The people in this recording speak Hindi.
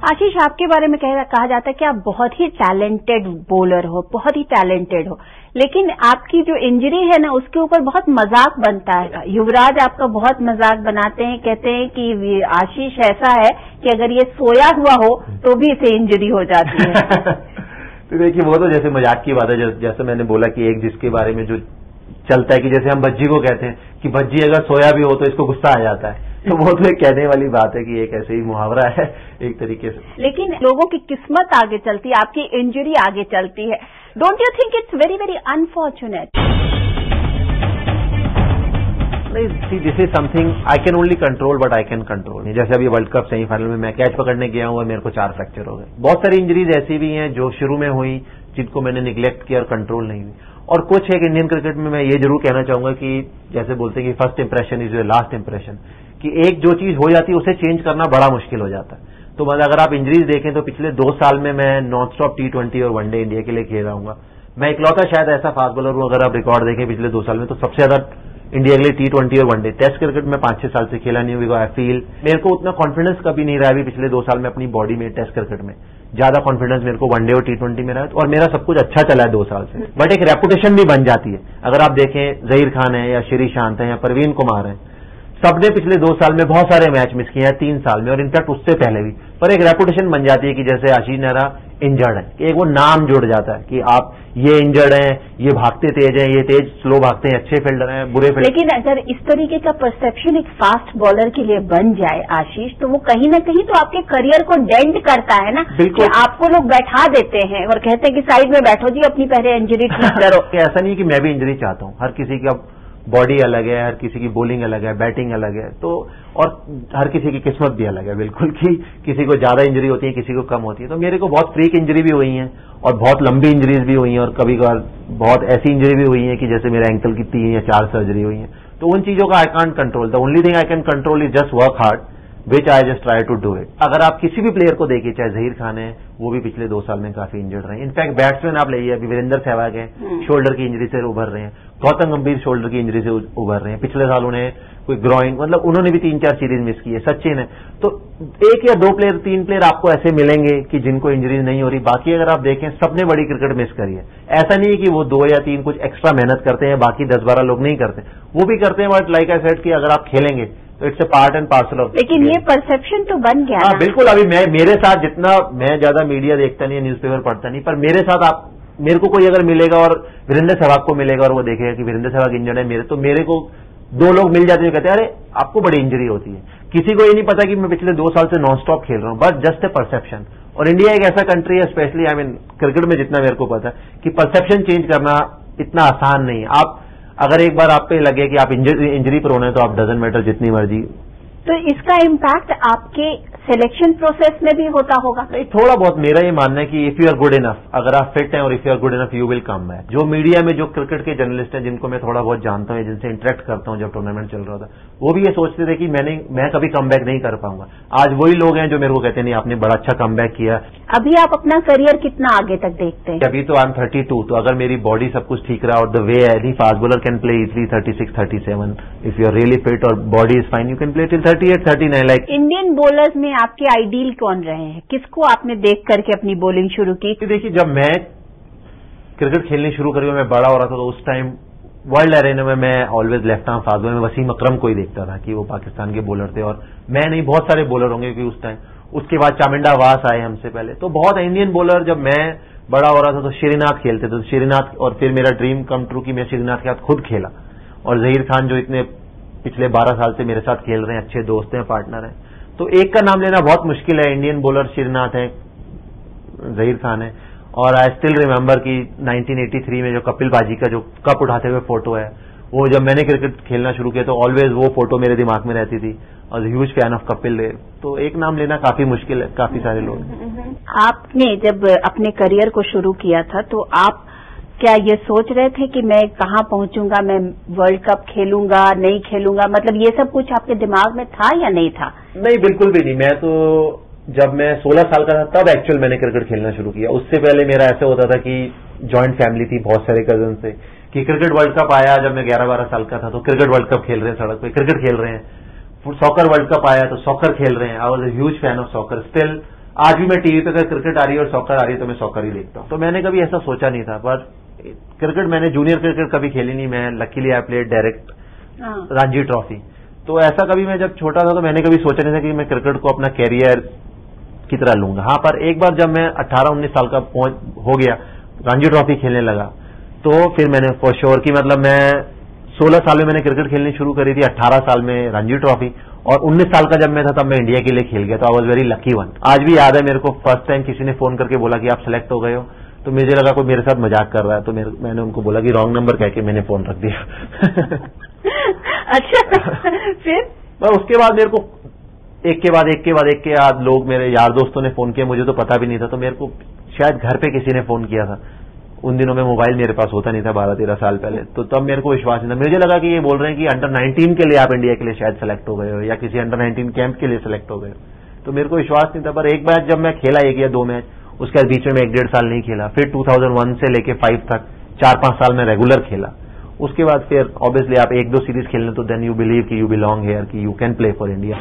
आशीष, आपके बारे में कहा जाता है कि आप बहुत ही टैलेंटेड बॉलर हो, बहुत ही टैलेंटेड हो, लेकिन आपकी जो इंजरी है ना उसके ऊपर बहुत मजाक बनता है। युवराज आपका बहुत मजाक बनाते हैं, कहते हैं कि आशीष ऐसा है कि अगर ये सोया हुआ हो तो भी इसे इंजरी हो जाती है। तो देखिए, वो तो जैसे मजाक की बात है, जैसे मैंने बोला कि एक जिसके बारे में जो चलता है कि जैसे हम भज्जी को कहते हैं कि भज्जी अगर सोया भी हो तो इसको गुस्सा आ जाता है, तो वो तो एक कहने वाली बात है कि एक ऐसे ही मुहावरा है एक तरीके से। लेकिन लोगों की किस्मत आगे चलती है, आपकी इंजरी आगे चलती है। Don't you think it's very very unfortunate? See, this is something I can only control what I can control. जैसे अभी वर्ल्ड कप सेमीफाइनल में मैं कैच पकड़ने गया हूँ और मेरे को 4 फ्रैक्चर हो गए। बहुत सारी इंजरीज ऐसी भी हैं जो शुरू में हुई, जिनको मैंने निग्लेक्ट किया और कंट्रोल नहीं हुई। और कुछ एक इंडियन क्रिकेट में मैं ये जरूर कहना चाहूंगा कि जैसे बोलते हैं कि first impression is your last impression, कि एक जो चीज हो जाती है उसे चेंज करना बड़ा मुश्किल हो जाता है। तो मतलब अगर आप इंजरीज देखें तो पिछले 2 साल में मैं नॉन स्टॉप T20 और वनडे इंडिया के लिए खेल रहा हूँ। मैं इकलौता शायद ऐसा फास्ट बॉलर हूँ, अगर आप रिकॉर्ड देखें पिछले 2 साल में, तो सबसे ज्यादा इंडिया के लिए T20 और वनडे। टेस्ट क्रिकेट में 5-6 साल से खेला नहीं हुआ। आई फील मेरे को उतना कॉन्फिडेंस कभी नहीं रहा अभी पिछले 2 साल में अपनी बॉडी में। टेस्ट क्रिकेट में ज्यादा कॉन्फिडेंस मेरे को वनडे और T20 में रहा है, और मेरा सब कुछ अच्छा चला है 2 साल से। बट एक रेपुटेशन भी बन जाती है। अगर आप देखें जहीर खान है या श्रीशांत है या परवीन कुमार है, सबने पिछले 2 साल में बहुत सारे मैच मिस किए हैं, 3 साल में, और इनफैक्ट उससे पहले भी। पर एक रेपुटेशन बन जाती है कि जैसे आशीष नेहरा इंजर्ड है, एक वो नाम जुड़ जाता है कि आप ये इंजर्ड हैं, ये भागते तेज हैं, ये तेज स्लो भागते हैं, अच्छे फील्डर हैं, बुरे फील्डर। लेकिन अगर इस तरीके का परसेप्शन एक फास्ट बॉलर के लिए बन जाए आशीष, तो वो कहीं ना कहीं तो आपके करियर को डेंट करता है ना। बिल्कुल। कि आपको लोग बैठा देते हैं और कहते हैं कि साइड में बैठो जी, अपनी पहले इंजरी ठीक करो। ऐसा नहीं कि मैं भी इंजरी चाहता हूँ, हर किसी का बॉडी अलग है, हर किसी की बॉलिंग अलग है, बैटिंग अलग है, तो और हर किसी की किस्मत भी अलग है बिल्कुल, कि किसी को ज्यादा इंजरी होती है, किसी को कम होती है। तो मेरे को बहुत फ्रीक इंजरी भी हुई है और बहुत लंबी इंजरीज भी हुई हैं, और कभी कभार बहुत ऐसी इंजरी भी हुई है कि जैसे मेरे एंकल की 3 या 4 सर्जरी हुई है। तो उन चीजों का I can't control. The only thing I can control is just work hard, which I just try to do it. अगर आप किसी भी प्लेयर को देखिए, चाहे जहीर खान है, वो भी पिछले 2 साल में काफी इंजर्ड रहे हैं। इनफैक्ट बैट्समैन आप लाइए, अभी वीरेंद्र सहवाग है, शोल्डर की इंजरी से उभर रहे हैं। गौतम गंभीर शोल्डर की इंजरी से उभर रहे हैं। पिछले साल उन्हें कोई ग्रोइंग, मतलब उन्होंने भी 3-4 सीरीज मिस की है। सचिन है। तो 1 या 2 प्लेयर, 3 प्लेयर आपको ऐसे मिलेंगे कि जिनको इंजरी नहीं हो रही। बाकी अगर आप देखें, सबने बड़ी क्रिकेट मिस करी है। ऐसा नहीं है कि वो 2 या 3 कुछ एक्स्ट्रा मेहनत करते हैं, बाकी 10-12 लोग नहीं करते, वो भी करते हैं। बट लाइक आई सेड कि अगर आप खेलेंगे तो it's a part and parcel of. लेकिन ये परसेप्शन तो बन गया। हाँ बिल्कुल। अभी मेरे साथ जितना, मैं ज्यादा मीडिया देखता नहीं है, न्यूज़पेपर पढ़ता नहीं, पर मेरे साथ आप, मेरे को कोई अगर मिलेगा और वीरेंद्र सहवाग को मिलेगा और वो देखेगा कि वीरेंद्र सहवाग इंजर्ड है, तो मेरे को 2 लोग मिल जाते हैं, कहते हैं अरे आपको बड़ी इंजरी होती है। किसी को ये नहीं पता कि मैं पिछले 2 साल से नॉन स्टॉप खेल रहा हूँ, बस जस्ट ए परसेप्शन। और इंडिया एक ऐसा कंट्री है, स्पेशली आई मीन क्रिकेट में जितना मेरे को पता है, कि परसेप्शन चेंज करना इतना आसान नहीं है। आप अगर एक बार आप पे लगे कि आप इंजरी प्रोन है, तो आप डजंट मैटर जितनी मर्जी। तो इसका इम्पैक्ट आपके सिलेक्शन प्रोसेस में भी होता होगा? नहीं, थोड़ा बहुत। मेरा ये मानना है कि if you are good enough, अगर आप फिट हैं और if you are good enough, you will come back. जो मीडिया में जो क्रिकेट के जर्नलिस्ट हैं, जिनको मैं थोड़ा बहुत जानता हूँ, जिनसे इंटरेक्ट करता हूँ जब टूर्नामेंट चल रहा था, वो भी ये सोचते थे कि मैं कभी कम बैक नहीं कर पाऊंगा। आज वही लोग हैं जो मेरे को कहते नहीं, आपने बड़ा अच्छा कम बैक किया। अभी आप अपना करियर कितना आगे तक देखते हैं? अभी तो आई एम 32, तो अगर मेरी बॉडी सब कुछ ठीक रहा और the way any fast bowler can play easily 36-37, if you are really fit और body is fine, you can play till 38-39। Like Indian bowlers में आपके आइडियल कौन रहे हैं? किसको आपने देख करके अपनी बॉलिंग शुरू की? देखिए, जब मैं क्रिकेट खेलनी शुरू करी, मैं बड़ा हो रहा था, तो उस टाइम वर्ल्ड एरेना में मैं always left arm fast bowler में वसीम अकरम को ही देखता था कि वो पाकिस्तान के बॉलर थे, और मैं नहीं, बहुत सारे बॉलर होंगे क्योंकि उस टाइम। उसके बाद चामिंडा वास आए हमसे पहले, तो बहुत इंडियन बॉलर। जब मैं बड़ा हो रहा था तो श्रीनाथ खेलते थे, तो श्रीनाथ, और फिर मेरा ड्रीम कम ट्रू कि मैं श्रीनाथ के साथ खुद खेला। और जहीर खान जो इतने पिछले 12 साल से मेरे साथ खेल रहे हैं, अच्छे दोस्त हैं, पार्टनर हैं, तो एक का नाम लेना बहुत मुश्किल है। इंडियन बॉलर श्रीनाथ है, जहीर खान है, और आई स्टिल रिमेंबर कि 1983 में जो कपिल बाजी का जो कप उठाते हुए फोटो है, वो जब मैंने क्रिकेट खेलना शुरू किया तो ऑलवेज वो फोटो मेरे दिमाग में रहती थी, और huge fan of Kapil Dev. तो एक नाम लेना काफी मुश्किल है, काफी सारे लोग। आपने जब अपने करियर को शुरू किया था, तो आप क्या ये सोच रहे थे कि मैं कहाँ पहुंचूंगा, मैं वर्ल्ड कप खेलूंगा, नहीं खेलूंगा, मतलब ये सब कुछ आपके दिमाग में था या नहीं था? नहीं, बिल्कुल भी नहीं। मैं तो जब मैं 16 साल का था तब एक्चुअल मैंने क्रिकेट खेलना शुरू किया। उससे पहले मेरा ऐसा होता था कि जॉइंट फैमिली थी, बहुत सारे कजन से, कि क्रिकेट वर्ल्ड कप आया जब मैं 11-12 साल का था, तो क्रिकेट वर्ल्ड कप खेल रहे हैं, सड़क पे क्रिकेट खेल रहे हैं। सॉकर वर्ल्ड कप आया तो सॉकर खेल रहे हैं। I was a huge fan of soccer. Still आज भी मैं टीवी पे अगर क्रिकेट आ रही है और सॉकर आ रही है तो मैं सॉकर ही देखता हूँ। तो मैंने कभी ऐसा सोचा नहीं था, पर क्रिकेट मैंने जूनियर क्रिकेट कभी खेली नहीं। मैं luckily I played direct Ranji trophy. तो ऐसा कभी मैं जब छोटा था तो मैंने कभी सोचा नहीं था कि मैं क्रिकेट को अपना कैरियर की तरह लूंगा। हाँ, पर एक बार जब मैं 18-19 साल का हो गया, रणजी ट्रॉफी खेलने लगा, तो फिर मैंने फॉर श्योर कि मतलब मैं 16 साल में मैंने क्रिकेट खेलनी शुरू करी थी, 18 साल में रणजी ट्रॉफी, और 19 साल का जब मैं था तब मैं इंडिया के लिए खेल गया। तो I was very lucky one. आज भी याद है मेरे को, फर्स्ट टाइम किसी ने फोन करके बोला कि आप सेलेक्ट हो गए हो, तो मुझे लगा कोई मेरे साथ मजाक कर रहा है, तो मैंने उनको बोला कि रॉन्ग नंबर कह के मैंने फोन रख दिया। अच्छा, फिर उसके बाद मेरे को एक के बाद लोग, मेरे यार दोस्तों ने फोन किया, मुझे तो पता भी नहीं था। तो मेरे को शायद घर पे किसी ने फोन किया था। उन दिनों में मोबाइल मेरे पास होता नहीं था, 12-13 साल पहले। तो तब मेरे को विश्वास नहीं था। मुझे लगा कि ये बोल रहे हैं कि अंडर 19 के लिए आप इंडिया के लिए शायद सेलेक्ट हो गए हो, या किसी अंडर 19 कैंप के लिए सेलेक्ट हो गए हो। तो मेरे को विश्वास नहीं था। पर एक मैच जब मैं खेला, 1 या 2 मैच, उसके बाद बीच में मैं 1-1.5 साल नहीं खेला। फिर 2001 से लेके 5 तक 4-5 साल में रेगुलर खेला। उसके बाद फिर ऑब्वियसली आप 1-2 सीरीज खेलने, तो देन यू बिलीव कि यू बिलोंग हियर, कि you can play for India.